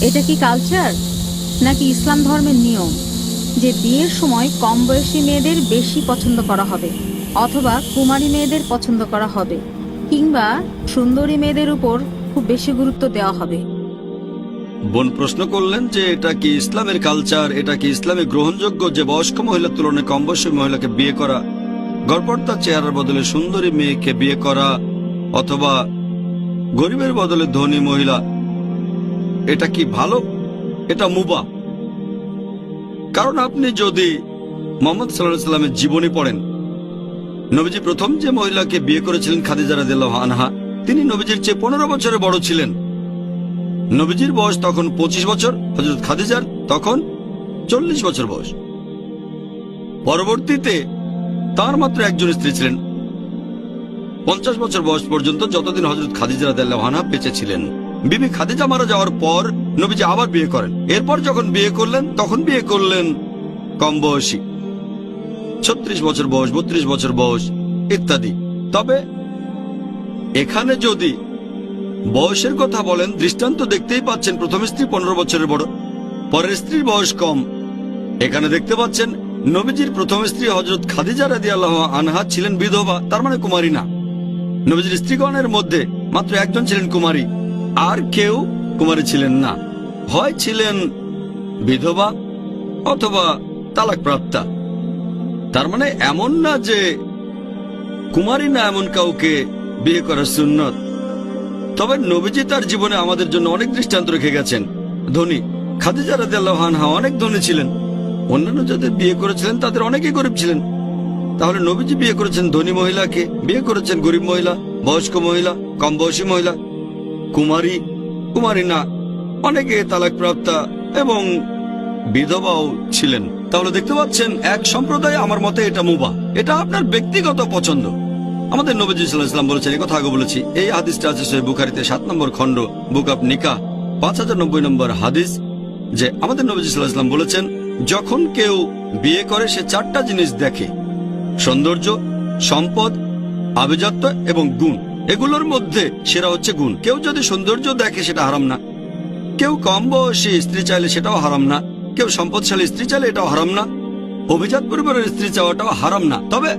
এটা কি কালচার নাকি ইসলাম ধর্মের নিয়ম যে বিয়ের সময় কম বয়সী মেয়েদের বেশি পছন্দ করা হবে, অথবা কুমারী মেয়েদের পছন্দ করা হবে, কিংবা সুন্দরী মেয়েদের উপর খুব বেশি গুরুত্ব দেওয়া হবে? বোন প্রশ্ন করলেন যে এটা কি ইসলামের কালচার, এটা কি ইসলামে গ্রহণযোগ্য যে বয়স্ক মহিলার তুলনায় কম বয়সী মহিলাকে বিয়ে করা, গড়পড়তা চেহারার বদলে সুন্দরী মেয়েকে বিয়ে করা, অথবা গরিবের বদলে ধনী মহিলা, এটা কি ভালো? এটা মুবাহ। কারণ আপনি যদি মুহাম্মদ সাল্লাল্লাহু আলাইহি সাল্লামের জীবনী পড়েন, নবীজি প্রথম যে মহিলাকে বিয়ে করেছিলেন খাদিজা রাদিয়াল্লাহু আনহা, তিনি নবীজির চেয়ে 15 বছরের বড় ছিলেন। নবীজির বয়স তখন 25 বছর, হযরত খাদিজার তখন 40 বছর বয়স। পরবর্তীতে তার মাত্র একজন স্ত্রী ছিলেন 50 বছর বয়স পর্যন্ত, যতদিন হযরত খাদিজা রাদিয়াল্লাহু আনহা বেঁচে ছিলেন। বিবি খাদিজা মারা যাওয়ার পর নবীজি আবার বিয়ে করেন। এরপর যখন বিয়ে করলেন তখন বিয়ে করলেন কম বয়সী, 36 বছর বয়স, 32 বছর বয়স ইত্যাদি। তবে এখানে যদি বয়সের কথা বলেন, দৃষ্টান্ত দেখতেই পাচ্ছেন প্রথম স্ত্রী 15 বছরের বড়, পরের স্ত্রীর বয়স কম। এখানে দেখতে পাচ্ছেন নবীজির প্রথম স্ত্রী হযরত খাদিজা রাদিয়াল্লাহু আনহা ছিলেন বিধবা, তার মানে কুমারী না। নবীজির স্ত্রীগণের মধ্যে মাত্র একজন ছিলেন কুমারী, আর কেউ কুমারী ছিলেন না। হয় ছিলেন বিধবা অথবা তালাকপ্রাপ্তা। তার মানে এমন না যে কুমারী না এমন কাউকে বিয়ে করা সুন্নত। তবে নবীজি তার জীবনে আমাদের জন্য অনেক দৃষ্টান্ত রেখে গেছেন। ধনী খাদিজা রাদিয়াল্লাহু আনহা অনেক ধনী ছিলেন, অন্যান্য যাদের বিয়ে করেছিলেন তাদের অনেকেই গরিব ছিলেন। তাহলে নবীজি বিয়ে করেছেন ধনী মহিলাকে, বিয়ে করেছেন গরিব মহিলা, বয়স্ক মহিলা, কম বয়সী মহিলা, কুমারী, কুমারী না, অনেকে তালাকপ্রাপ্তা এবং বিধবাও ছিলেন। তাহলে দেখতে পাচ্ছেন এক সম্প্রদায়, আমার মতে এটা মুবাহ, এটা আপনার ব্যক্তিগত পছন্দ। আমাদের নবীজি সাল্লাল্লাহু আলাইহি ওয়াসাল্লাম বলেছেন, এই কথা আগে বলেছি, এই হাদিসটা আছে সহিহ বুখারীতে 7 নম্বর খণ্ড, বুক অফ নিকাহ, 5090 নম্বর হাদিস, যে আমাদের নবীজি সাল্লাল্লাহু আলাইহি ওয়াসাল্লাম বলেছেন, যখন কেউ বিয়ে করে সে 4টা জিনিস দেখে: সৌন্দর্য, সম্পদ, আভিজাত্য এবং গুণ। এগুলোর মধ্যে সেরা হচ্ছে গুণ। কেউ যদি সৌন্দর্য দেখে সেটা হারাম না, কেউ কম বয়সী স্ত্রী চাইলে সেটাও হারাম না, কেউ সম্পদশালী স্ত্রী চাইলে এটাও হারাম না, অভিজাত পরিবারের স্ত্রী চাওয়াটাও হারাম না। তবে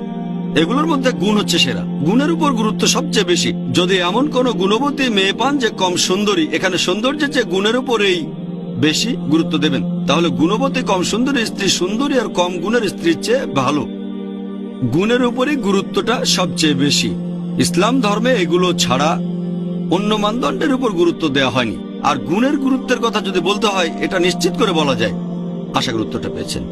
এগুলোর মধ্যে গুণ হচ্ছে সেরা, গুণের উপর গুরুত্ব সবচেয়ে বেশি। যদি এমন কোন গুণবতী মেয়ে পান যে কম সুন্দরী, এখানে সৌন্দর্যের চেয়ে গুণের উপরেই বেশি গুরুত্ব দেবেন, তাহলে গুণবতী কম সুন্দরী স্ত্রী সুন্দরী আর কম গুণের স্ত্রীর চেয়ে ভালো। গুণের উপরই গুরুত্বটা সবচেয়ে বেশি। ইসলাম ধর্মে এগুলো ছাড়া অন্য মানদণ্ডের উপর গুরুত্ব দেওয়া হয়নি। আর গুণের গুরুত্বের কথা যদি বলতে হয়, এটা নিশ্চিত করে বলা যায়। আশা করি উত্তরটা পেয়েছেন।